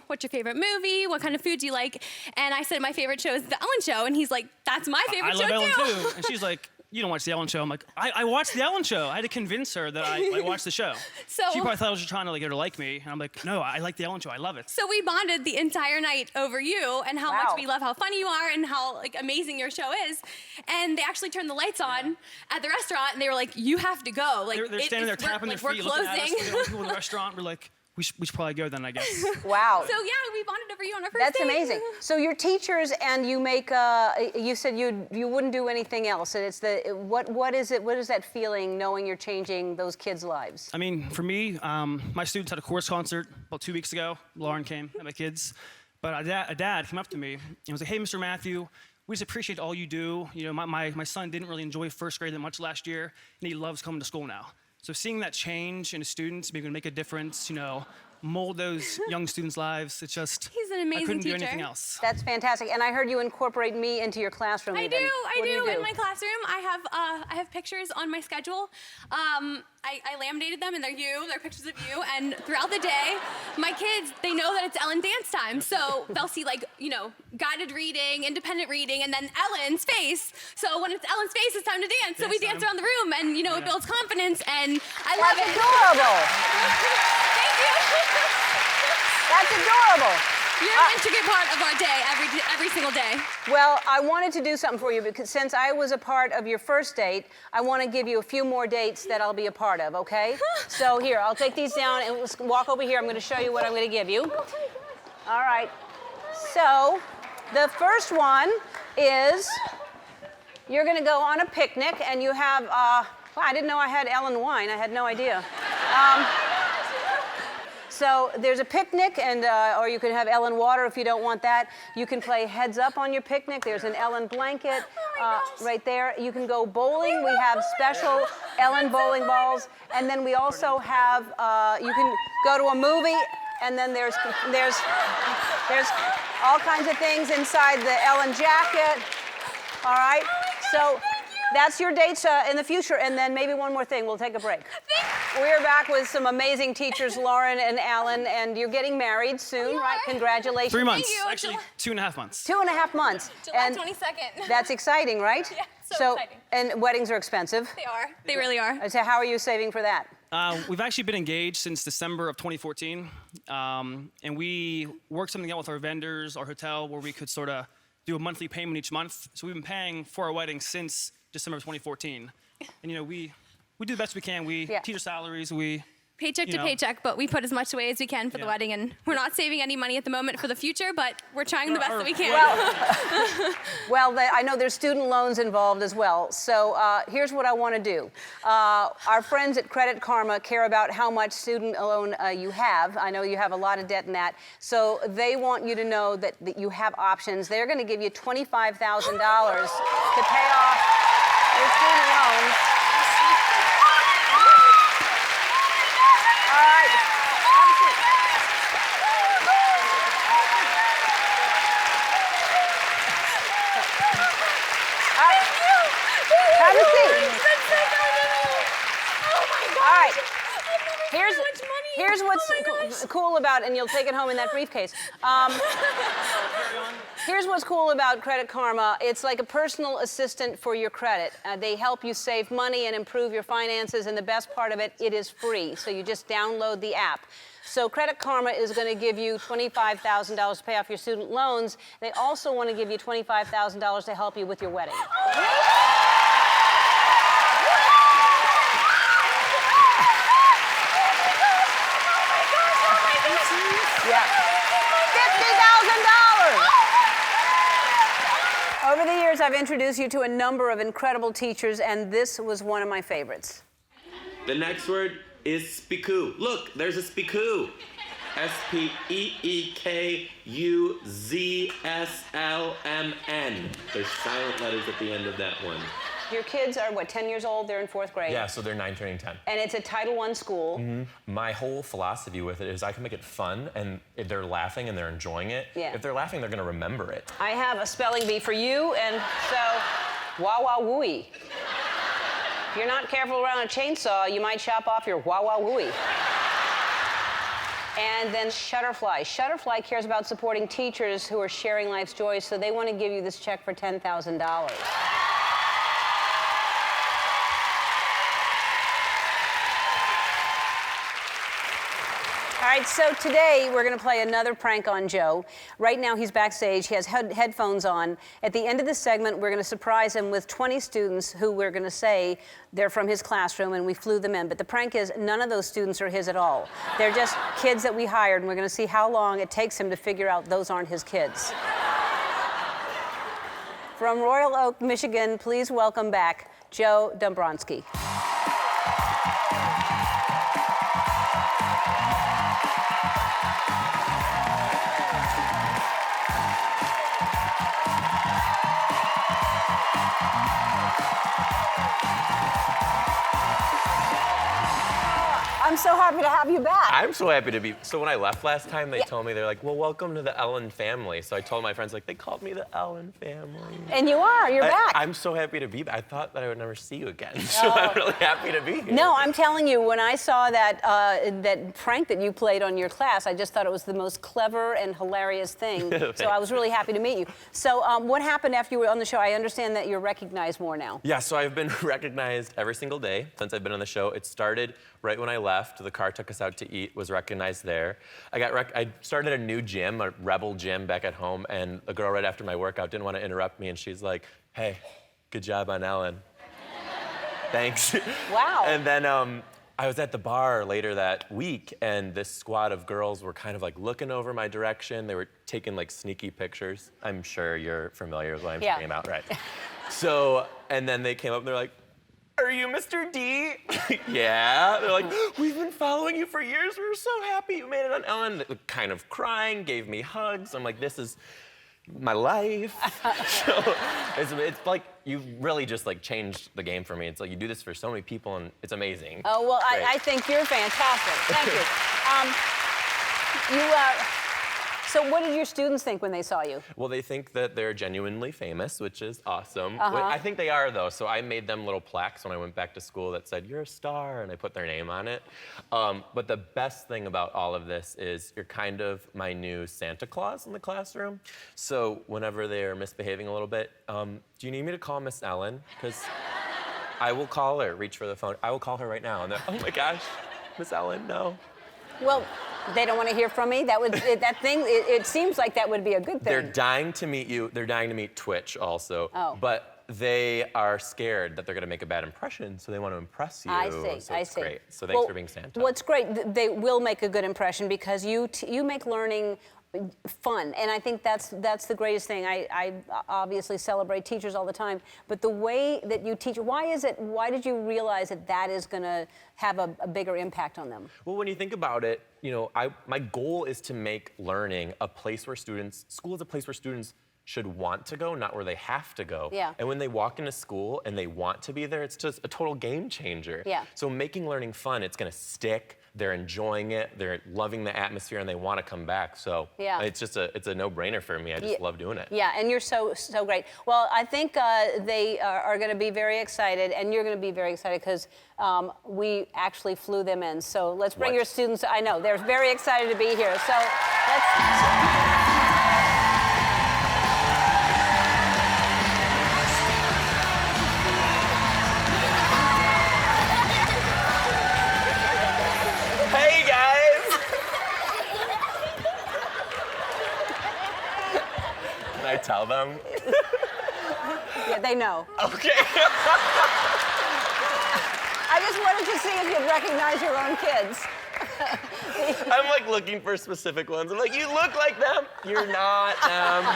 O: what's your favorite movie? What kind of food do you like? And I said my favorite show is The Ellen Show, and he's like, that's my favorite show
P: I love
O: too.
P: Ellen too. And she's like, you don't watch The Ellen Show. I'm like, I watched The Ellen Show. I had to convince her that I watched the show.
O: So-
P: she probably thought I was just trying to get her to like me. And I'm like, no, I like The Ellen Show. I love it.
O: So we bonded the entire night over you and how
A: Wow.
O: much we love how funny you are and how amazing your show is. And they actually turned the lights on at the restaurant, and they were like, "You have to go." Like
P: They're standing there tapping their feet,
O: we're
P: looking at us.
O: closing.
P: The people in the restaurant were like, we should probably go then, I guess.
A: Wow.
O: So yeah, we bonded over you on our first
A: That's
O: date.
A: amazing. So you're teachers, and you make. You said you wouldn't do anything else, and it's what is it? What is that feeling knowing you're changing those kids' lives?
P: I mean, for me, my students had a chorus concert about 2 weeks ago. Lauren came, and my kids. But a dad came up to me and was like, "Hey, Mr. Matthew, we just appreciate all you do. My son didn't really enjoy first grade that much last year, and he loves coming to school now." So seeing that change in the students, maybe make a difference, mold those young students' lives, it's just,
O: He's an amazing
P: I couldn't
O: teacher.
P: do anything else.
A: That's fantastic. And I heard you incorporate me into your classroom.
O: I
A: even.
O: do.
A: What do you do?
O: In my classroom, I have pictures on my schedule. I laminated them, and they're pictures of you. And throughout the day, my kids, they know that it's Ellen dance time. So they'll see guided reading, independent reading, and then Ellen's face. So when it's Ellen's face, it's time to dance. So we dance around the room, and it builds confidence, and I love
A: That's
O: it.
A: adorable.
O: Thank you.
A: That's adorable.
O: You're an intricate part of our day, every single day.
A: Well, I wanted to do something for you because since I was a part of your first date, I want to give you a few more dates that I'll be a part of, okay? So here, I'll take these down and let's walk over here. I'm going to show you what I'm going to give you. All right. So the first one is you're going to go on a picnic, and you have, wow, I didn't know I had Ellen wine. I had no idea. So there's a picnic, and or you can have Ellen water if you don't want that. You can play heads up on your picnic. There's an Ellen blanket right there. You can go bowling. We have special Ellen bowling balls, and then we also have you can go to a movie, and then there's all kinds of things inside the Ellen jacket. All right. So That's your dates in the future, and then maybe one more thing. We'll take a break. We're back with some amazing teachers, Lauren and Alan, and you're getting married soon, right? Congratulations.
P: 3 months. Actually, 2.5 months.
A: 2.5 months.
O: July 22nd.
A: That's exciting, right?
O: Yeah, so exciting.
A: And weddings are expensive.
O: They are. They really are.
A: So how are you saving for that?
P: We've actually been engaged since December of 2014, and we worked something out with our vendors, our hotel, where we could sort of do a monthly payment each month. So we've been paying for our wedding since December of 2014, and we do the best we can. We teacher salaries,
O: paycheck to paycheck, but we put as much away as we can for the wedding, and we're not saving any money at the moment for the future, but we're trying the best that we can.
A: Well, I know there's student loans involved as well, so here's what I want to do. Our friends at Credit Karma care about how much student loan you have. I know you have a lot of debt in that, so they want you to know that you have options. They're going to give you $25,000 to pay off your student loans. All right. Have a seat.
O: Oh my gosh.
A: All right.
O: Here's so much money.
A: Here's what's cool about, and you'll take it home in that briefcase. Here's what's cool about Credit Karma. It's like a personal assistant for your credit. They help you save money and improve your finances, and the best part of it, it is free. So you just download the app. So Credit Karma is going to give you $25,000 to pay off your student loans. They also want to give you $25,000 to help you with your wedding. Yeah. $50,000! Over the years, I've introduced you to a number of incredible teachers, and this was one of my favorites.
Q: The next word is spiku. Look, there's a spiku. SPEEKUZSLMN. There's silent letters at the end of that one.
A: Your kids are, what, 10 years old? They're in 4th grade?
R: Yeah, so they're 9 turning 10.
A: And it's a Title I school.
R: Mm-hmm. My whole philosophy with it is I can make it fun, and if they're laughing and they're enjoying it, if they're laughing, they're going to remember it.
A: I have a spelling bee for you, and so, wah-wah-wooey. If you're not careful around a chainsaw, you might chop off your wah-wah-wooey. And then Shutterfly. Shutterfly cares about supporting teachers who are sharing life's joys, so they want to give you this check for $10,000. All right, so today we're going to play another prank on Joe. Right now he's backstage. He has headphones on. At the end of this segment, we're going to surprise him with 20 students who we're going to say they're from his classroom, and we flew them in. But the prank is none of those students are his at all. They're just kids that we hired, and we're going to see how long it takes him to figure out those aren't his kids. From Royal Oak, Michigan, please welcome back Joe Dombrowski. I'm so happy to have you back.
R: I'm so happy to be. So when I left last time, they told me, they're like, well, welcome to the Ellen family. So I told my friends, like, they called me the Ellen family.
A: And you are, you're back.
R: I'm so happy to be back. I thought that I would never see you again. So I'm really happy to be here.
A: No, I'm telling you, when I saw that that prank that you played on your class, I just thought it was the most clever and hilarious thing. So I was really happy to meet you. So what happened after you were on the show? I understand that you're recognized more now.
R: Yeah, so I've been recognized every single day since I've been on the show. It started right when I left. The car took us out to eat, was recognized there. I started a new gym, a rebel gym back at home, and a girl right after my workout didn't want to interrupt me, and she's like, hey, good job on Ellen. Thanks.
A: Wow.
R: And then I was at the bar later that week, and this squad of girls were kind of like looking over my direction. They were taking like sneaky pictures. I'm sure you're familiar with what I'm talking about, right? So, and then they came up and they're like, are you Mr. D? Yeah. They're like, we've been following you for years. We're so happy you made it on Ellen. They're kind of crying, gave me hugs. I'm like, this is my life. So it's like you really just like changed the game for me. It's like you do this for so many people, and it's amazing.
A: Oh, well, I think you're fantastic. Thank you. So what did your students think when they saw you?
R: Well, they think that they're genuinely famous, which is awesome.
A: Uh-huh.
R: I think they are, though. So I made them little plaques when I went back to school that said, "You're a star," and I put their name on it. But the best thing about all of this is you're kind of my new Santa Claus in the classroom. So whenever they're misbehaving a little bit, do you need me to call Miss Ellen? Because I will call her, reach for the phone. I will call her right now. And they're, "Oh my gosh, Miss Ellen, no."
A: Well, they don't want to hear from me. It seems like that would be a good thing.
R: They're dying to meet you. They're dying to meet Twitch also.
A: Oh.
R: But they are scared that they're going to make a bad impression, so they want to impress you.
A: I see.
R: So
A: I
R: it's
A: see.
R: great. So thanks for being Santa.
A: What's great, they will make a good impression because you make learning fun, and I think that's the greatest thing. I obviously celebrate teachers all the time, but the way that you teach, why did you realize that is going to have a bigger impact on them?
R: Well, when you think about it, my goal is to make learning a place where school is a place where students should want to go, not where they have to go.
A: Yeah.
R: And when they walk into school and they want to be there, it's just a total game changer.
A: Yeah.
R: So making learning fun, it's gonna stick. They're enjoying it. They're loving the atmosphere, and they want to come back. So
A: yeah.
R: it's a no-brainer for me. I just love doing it.
A: Yeah, and you're so great. Well, I think they are going to be very excited, and you're going to be very excited because we actually flew them in. So let's bring your students. I know they're very excited to be here. So let's.
R: I tell them?
A: Yeah, they know.
R: Okay.
A: I just wanted to see if you'd recognize your own kids.
R: I'm like looking for specific ones. I'm like, you look like them. You're not them.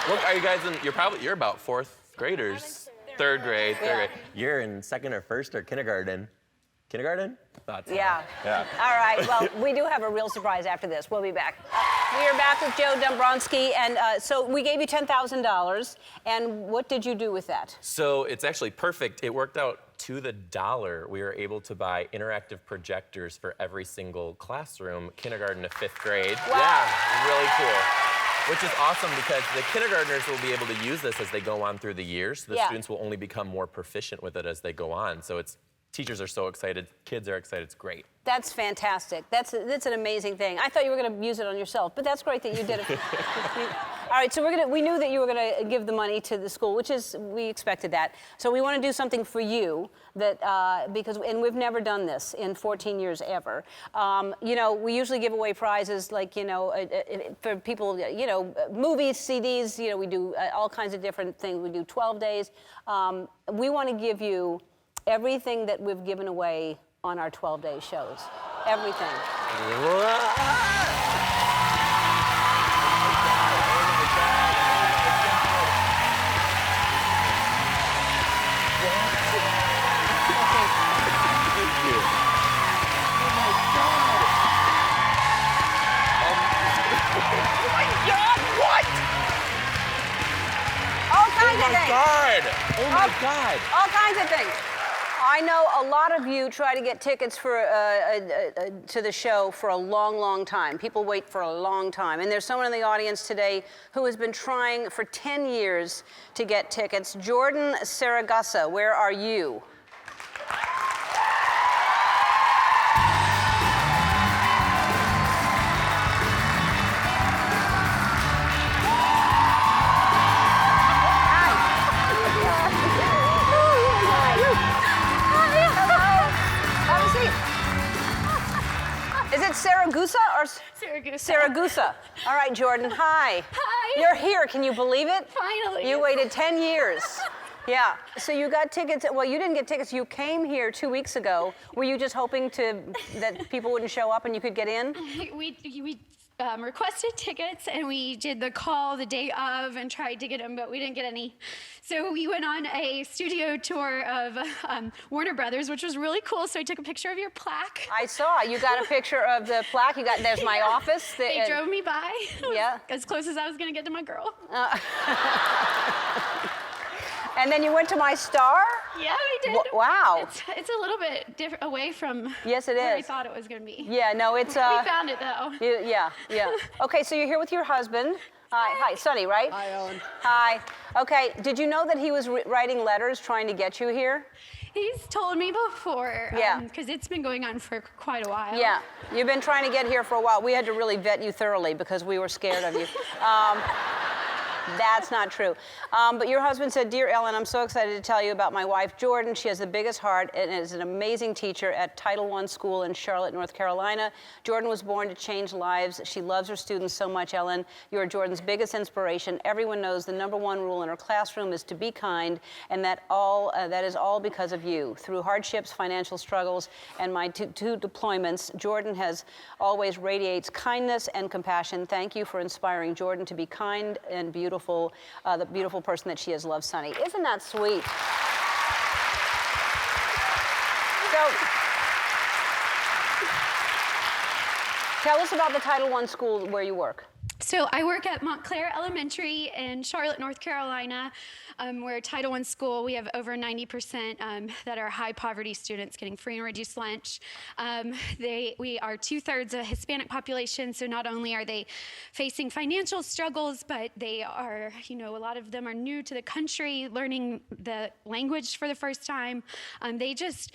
R: Look, are you guys you're about fourth graders. Third grade. You're in second or first or kindergarten. Kindergarten? Thought so.
A: Yeah.
R: Yeah.
A: All right. Well, we do have a real surprise after this. We'll be back. We are back with Joe Dombrowski, and so we gave you $10,000. And what did you do with that?
R: So it's actually perfect. It worked out to the dollar. We were able to buy interactive projectors for every single classroom, kindergarten to fifth grade.
A: Wow.
R: Yeah, really cool. Which is awesome because the kindergartners will be able to use this as they go on through the years. So the students will only become more proficient with it as they go on. So teachers are so excited, kids are excited, it's great.
A: That's fantastic. That's an amazing thing. I thought you were going to use it on yourself, but that's great that you did it. All right, so we knew that you were going to give the money to the school, we expected that. So we want to do something for you and we've never done this in 14 years ever. We usually give away prizes like, for people, movies, CDs, we do all kinds of different things. We do 12 days. We want to give you everything that we've given away on our 12-day shows. Everything.
R: Oh my God!
A: All kinds of things. I know a lot of you try to get tickets for to the show for a long, long time. People wait for a long time. And there's someone in the audience today who has been trying for 10 years to get tickets. Jordan Saragusa, where are you? Is it Saragusa or
S: Saragusa?
A: Saragusa. All right, Jordan. Hi.
S: Hi.
A: You're here. Can you believe it?
S: Finally.
A: You waited 10 years. Yeah. So you got tickets. Well, you didn't get tickets. You came here 2 weeks ago. Were you just hoping that people wouldn't show up and you could get in?
S: We requested tickets and we did the call the day of and tried to get them, but we didn't get any. So we went on a studio tour of Warner Brothers, which was really cool. So I took a picture of your plaque.
A: I saw. You got a picture of the plaque. There's my office.
S: They drove me by.
A: Yeah.
S: As close as I was going to get to my girl.
A: And then you went to my star?
S: Yeah, we did.
A: Wow.
S: It's a little bit different away from
A: yes, it
S: where
A: is.
S: I thought it was going to be.
A: Yeah, no, it's...
S: We found it, though.
A: Yeah. Okay, so you're here with your husband. Hi, Sonny, right?
T: Hi, Ellen.
A: Hi. Okay, did you know that he was writing letters trying to get you here?
S: He's told me before.
A: Yeah.
S: Because it's been going on for quite a while.
A: Yeah, you've been trying to get here for a while. We had to really vet you thoroughly because we were scared of you. That's not true. But your husband said, "Dear Ellen, I'm so excited to tell you about my wife, Jordan. She has the biggest heart and is an amazing teacher at Title I School in Charlotte, North Carolina. Jordan was born to change lives. She loves her students so much, Ellen. You are Jordan's biggest inspiration. Everyone knows the #1 rule in her classroom is to be kind, and that is all because of you. Through hardships, financial struggles, and my two deployments, Jordan has always radiates kindness and compassion. Thank you for inspiring Jordan to be kind and beautiful. The beautiful person that she is. Love, Sonny." Isn't that sweet? So, tell us about the Title I school where you work.
S: So I work at Montclair Elementary in Charlotte, North Carolina. We're a Title I school. We have over 90% that are high poverty students getting free and reduced lunch. We are 2/3 a Hispanic population, so not only are they facing financial struggles, but they are, a lot of them are new to the country, learning the language for the first time. They just,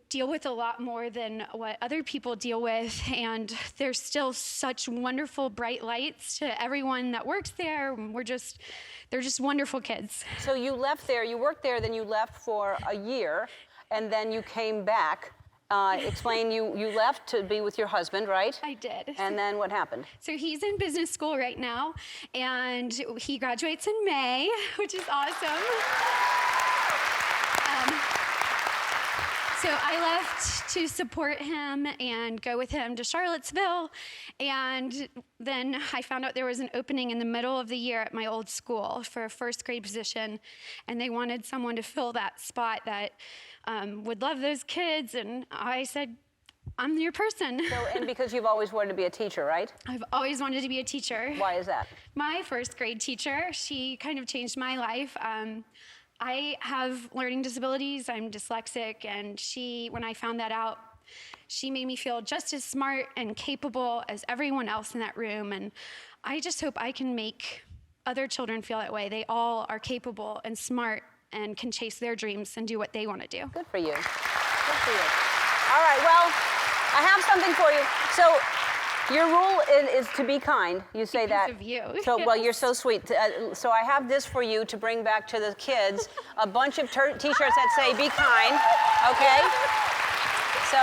S: deal with a lot more than what other people deal with, and there's still such wonderful bright lights to everyone that works there. They're just wonderful kids.
A: So you left there, you worked there, then you left for a year, and then you came back. Explain, you left to be with your husband, right?
S: I did.
A: And then what happened?
S: So he's in business school right now, and he graduates in May, which is awesome. So I left to support him and go with him to Charlottesville, and then I found out there was an opening in the middle of the year at my old school for a first grade position, and they wanted someone to fill that spot that would love those kids, and I said, I'm your person.
A: So, and because you've always wanted to be a teacher, right?
S: I've always wanted to be a teacher.
A: Why is that?
S: My first grade teacher, she kind of changed my life. I have learning disabilities, I'm dyslexic, and when I found that out, she made me feel just as smart and capable as everyone else in that room, and I just hope I can make other children feel that way. They all are capable and smart and can chase their dreams and do what they want to do.
A: Good for you. Good for you. All right, well, I have something for you. So, your rule is to be kind. You say that.
S: Because of you.
A: So, well, you're so sweet. So I have this for you to bring back to the kids. A bunch of T-shirts that say "Be kind." Okay. So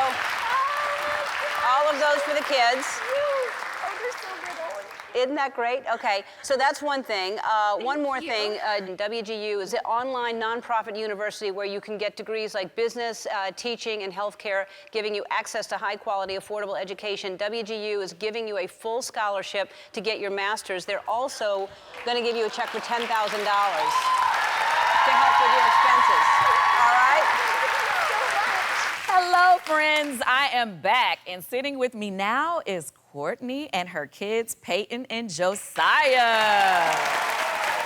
A: all of those for the kids. Isn't that great? Okay, so that's one thing. One more thing, WGU is an online nonprofit university where you can get degrees like business, teaching, and healthcare, giving you access to high quality, affordable education. WGU is giving you a full scholarship to get your master's. They're also going to give you a check for $10,000 to help with your expenses. All right?
U: Hello, friends. I am back, and sitting with me now is Courtney and her kids, Peyton and Josiah.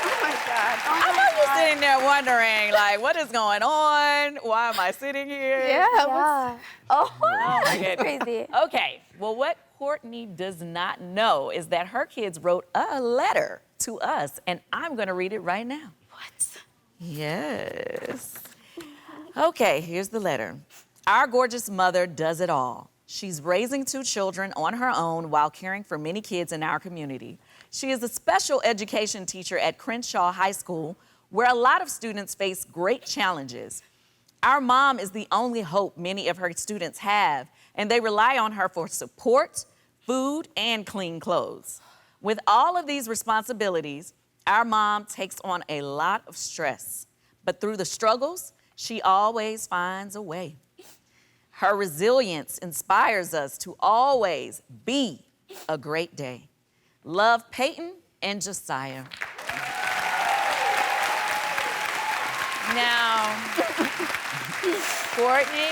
K: Oh my God.
U: I know you're sitting there wondering, like, what is going on? Why am I sitting here?
K: Yeah.
U: Oh my goodness.
K: Crazy.
U: Okay, well, what Courtney does not know is that her kids wrote a letter to us, and I'm going to read it right now.
K: What?
U: Yes. Okay, here's the letter. Our gorgeous mother does it all. She's raising 2 children on her own while caring for many kids in our community. She is a special education teacher at Crenshaw High School, where a lot of students face great challenges. Our mom is the only hope many of her students have, and they rely on her for support, food, and clean clothes. With all of these responsibilities, our mom takes on a lot of stress, but through the struggles, she always finds a way. Her resilience inspires us to always be a great day. Love, Peyton and Josiah. Now, Courtney,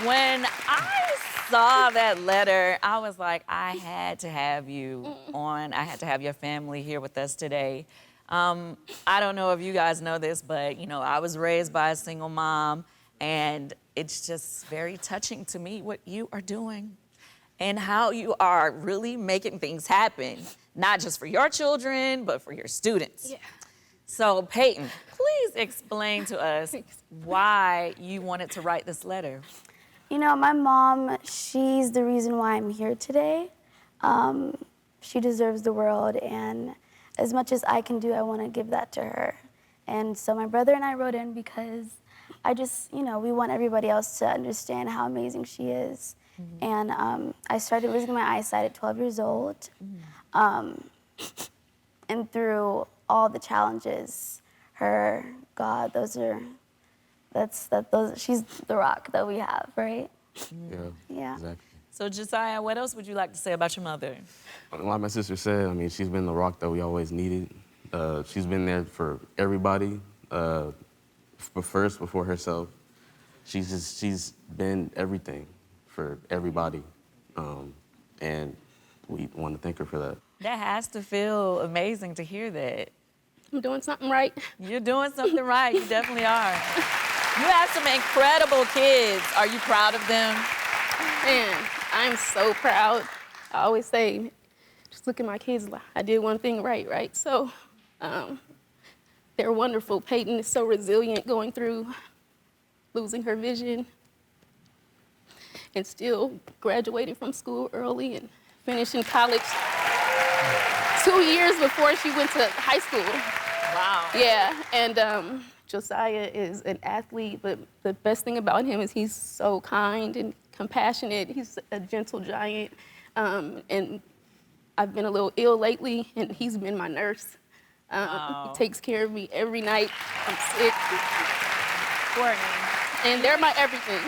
U: when I saw that letter, I was like, I had to have you on. I had to have your family here with us today. I don't know if you guys know this, but I was raised by a single mom, and it's just very touching to me what you are doing and how you are really making things happen, not just for your children, but for your students.
S: Yeah.
U: So Peyton, please explain to us why you wanted to write this letter.
T: My mom, she's the reason why I'm here today. She deserves the world, and as much as I can do, I want to give that to her. And so my brother and I wrote in because I just, we want everybody else to understand how amazing she is. And I started losing my eyesight at 12 years old. And through all the challenges, her, God, she's the rock that we have, right? Yeah.
V: Exactly.
U: So Josiah, what else would you like to say about your mother?
V: Like my sister said, I mean, she's been the rock that we always needed. She's been there for everybody, but first, before herself. She's been everything for everybody, and we want to thank her for that.
U: That has to feel amazing to hear that.
S: I'm doing something right.
U: You're doing something right. You definitely are. You have some incredible kids. Are you proud of them?
S: Man, I'm so proud. I always say, just look at my kids, I did one thing right? So they're wonderful. Peyton is so resilient going through losing her vision and still graduating from school early and finishing college 2 years before she went to high school.
U: Wow.
S: Yeah, and Josiah is an athlete, but the best thing about him is he's so kind and compassionate. He's a gentle giant, and I've been a little ill lately, and he's been my nurse. He takes care of me every night. I'm sick.
U: Courtney.
S: And they're my everything.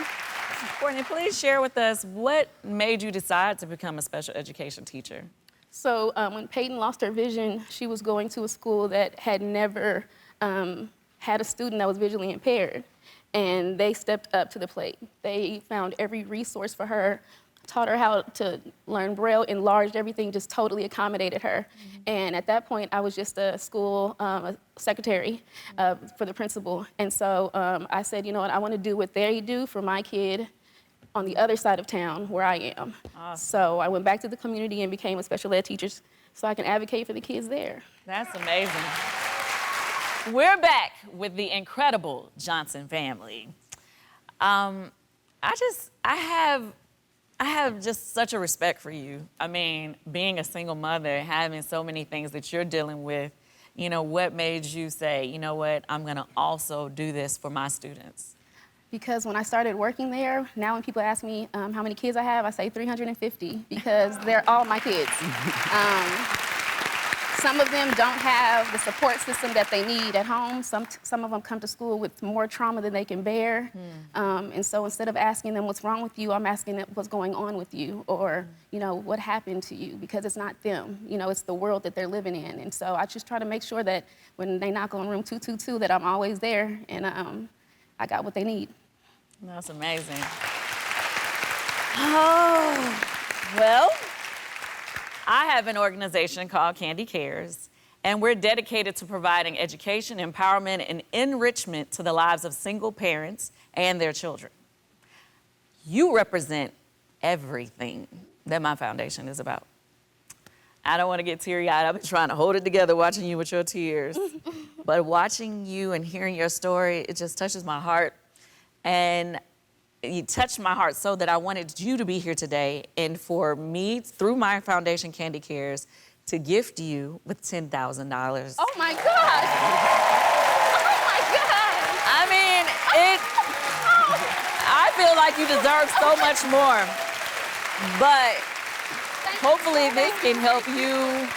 U: Courtney, please share with us what made you decide to become a special education teacher?
S: So when Peyton lost her vision, she was going to a school that had never had a student that was visually impaired. And they stepped up to the plate. They found every resource for her, taught her how to learn Braille, enlarged everything, just totally accommodated her. And at that point, I was just a school secretary for the principal. And so I said, you know what, I want to do what they do for my kid on the other side of town where I am.
U: Awesome.
S: So I went back to the community and became a special ed teacher so I can advocate for the kids there.
U: That's amazing. We're back with the incredible Johnson family. I have just such a respect for you. I mean, being a single mother, having so many things that you're dealing with, what made you say, you know what, I'm gonna also do this for my students?
S: Because when I started working there, now when people ask me how many kids I have, I say 350 because they're all my kids. Some of them don't have the support system that they need at home. Some of them come to school with more trauma than they can bear. And so instead of asking them what's wrong with you, I'm asking them what's going on with you or, what happened to you because it's not them. It's the world that they're living in. And so I just try to make sure that when they knock on room 222 that I'm always there and I got what they need.
U: That's amazing. Oh, well, I have an organization called Candy Cares, and we're dedicated to providing education, empowerment, and enrichment to the lives of single parents and their children. You represent everything that my foundation is about. I don't want to get teary-eyed. I've been trying to hold it together watching you with your tears. But watching you and hearing your story, it just touches my heart. And you touched my heart so that I wanted you to be here today and for me, through my foundation, Candy Cares, to gift you with $10,000.
S: Oh, my gosh. Oh, my God.
U: I mean, I feel like you deserve so much more. But hopefully this can help you,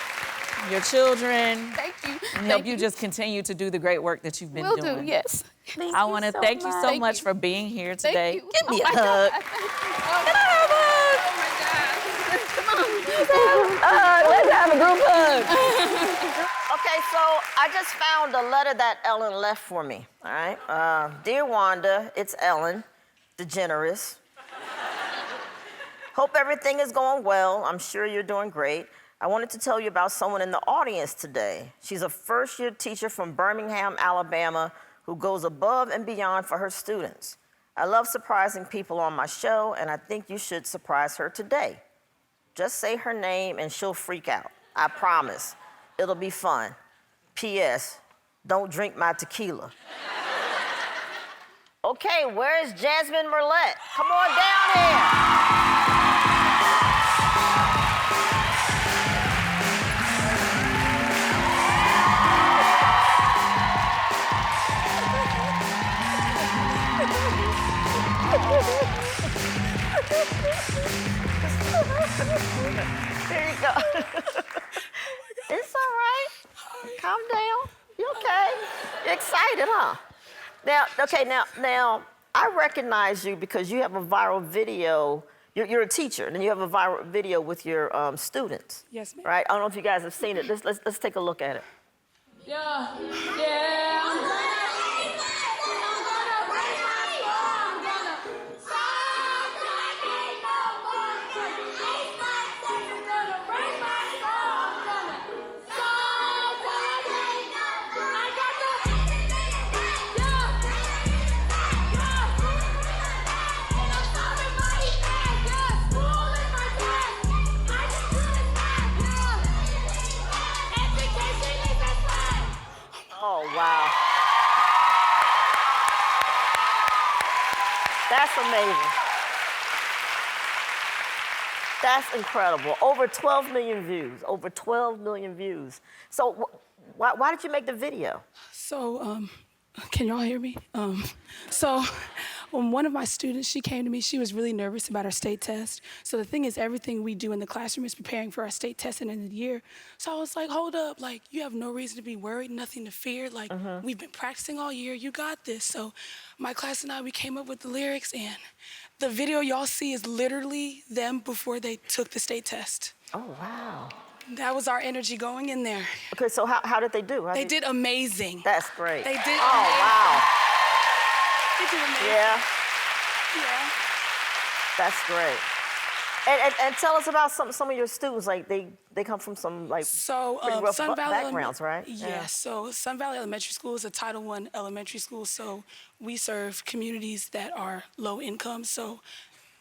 U: your children.
S: Thank you.
U: And help you just continue to do the great work that you've been doing.
S: Will do, yes.
U: I want to thank you so much for being here today. Give me a hug. Can I have a hug? Let's have a group hug.
W: Okay, so I just found a letter that Ellen left for me, all right? Dear Wanda, it's Ellen, DeGeneres. Hope everything is going well. I'm sure you're doing great. I wanted to tell you about someone in the audience today. She's a first-year teacher from Birmingham, Alabama, who goes above and beyond for her students. I love surprising people on my show, and I think you should surprise her today. Just say her name and she'll freak out. I promise. It'll be fun. P.S. Don't drink my tequila. Okay, where's Jasmine Merlette? Come on down here. There you go. It's all right. Calm down. You okay? You're excited, huh? Now, I recognize you because you have a viral video. You're a teacher, and you have a viral video with your students.
B: Yes, ma'am.
W: Right? I don't know if you guys have seen it. Let's take a look at it.
B: Yeah, yeah.
W: Oh, wow. That's amazing. That's incredible. Over 12 million views. Over 12 million views. So why did you make the video?
B: So, can y'all hear me? So, when one of my students, she came to me, she was really nervous about her state test. So the thing is, everything we do in the classroom is preparing for our state test at the end of the year. So I was like, hold up, like, you have no reason to be worried, nothing to fear. Like, we've been practicing all year, you got this. So my class and I, we came up with the lyrics, and the video y'all see is literally them before they took the state test.
W: Oh, wow.
B: That was our energy going in there.
W: Okay, so how did they do?
B: They did amazing.
W: That's great.
B: They did
W: Oh,
B: amazing.
W: wow.
B: They did amazing.
W: Yeah.
B: Yeah.
W: That's great. And tell us about some of your students. Like they come from some like pretty rough
B: Sun Valley
W: backgrounds, right?
B: Yes. So Sun Valley Elementary School is a Title I elementary school. So we serve communities that are low income. So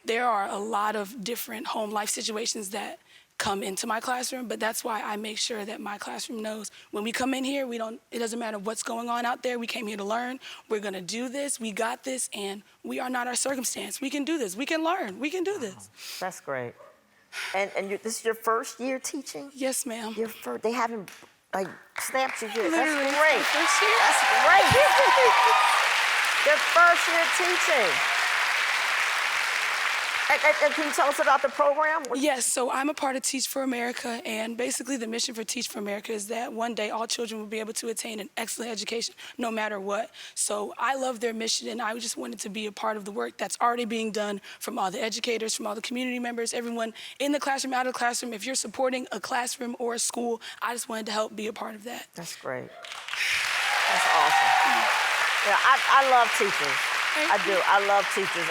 B: there are a lot of different home life situations that come into my classroom, but that's why I make sure that my classroom knows when we come in here, it doesn't matter what's going on out there. We came here to learn. We're gonna do this. We got this, and we are not our circumstance. We can do this. We can learn. We can do this.
W: That's great. And this is your first year teaching?
B: Yes, ma'am.
W: They haven't like snapped you yet.
B: Literally,
W: That's great.
B: it's my first year.
W: That's great. Your first year teaching. And can you tell us about the program?
B: Yes, so I'm a part of Teach for America, and basically the mission for Teach for America is that one day all children will be able to attain an excellent education no matter what. So I love their mission, and I just wanted to be a part of the work that's already being done from all the educators, from all the community members, everyone in the classroom, out of the classroom. If you're supporting a classroom or a school, I just wanted to help be a part of that.
W: That's great. That's awesome. Yeah, I love teachers. I do. I love teachers.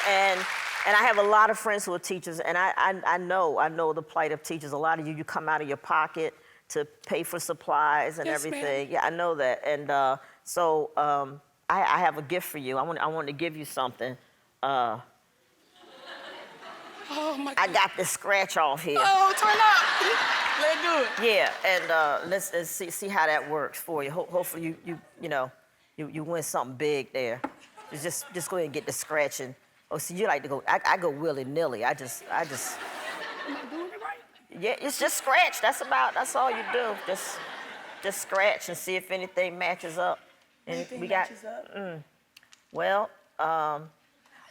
W: And I have a lot of friends who are teachers, and I know the plight of teachers. A lot of you come out of your pocket to pay for supplies and
B: Yes,
W: everything.
B: ma'am.
W: Yeah, I know that. And so I have a gift for you. I want to give you something.
B: Oh my God.
W: I got this scratch off here.
B: Oh, turn up. Let's do it.
W: Yeah, and let's see how that works for you. Hopefully you win something big there. Just go ahead and get the scratching. Oh, see, you like to go, I go willy-nilly. I just.
B: Am I doing it right?
W: Yeah, it's just scratch. That's all you do. Just scratch and see if anything matches up. And
B: Anything matches up?
W: Well,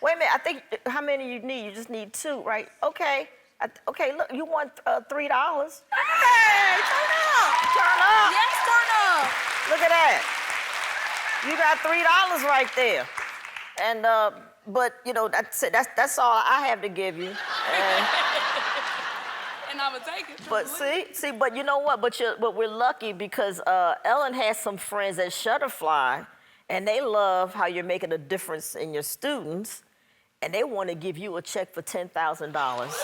W: wait a minute. I think, how many you need? You just need 2, right? Okay. Okay, look, you want $3. Hey, turn up. Turn up.
B: Yes, turn up.
W: Look at that. You got $3 right there. And, but, that's it. That's all I have to give you.
B: And I would take it.
W: But see, but you know what? But we're lucky because Ellen has some friends at Shutterfly, and they love how you're making a difference in your students, and they want to give you a check for $10,000.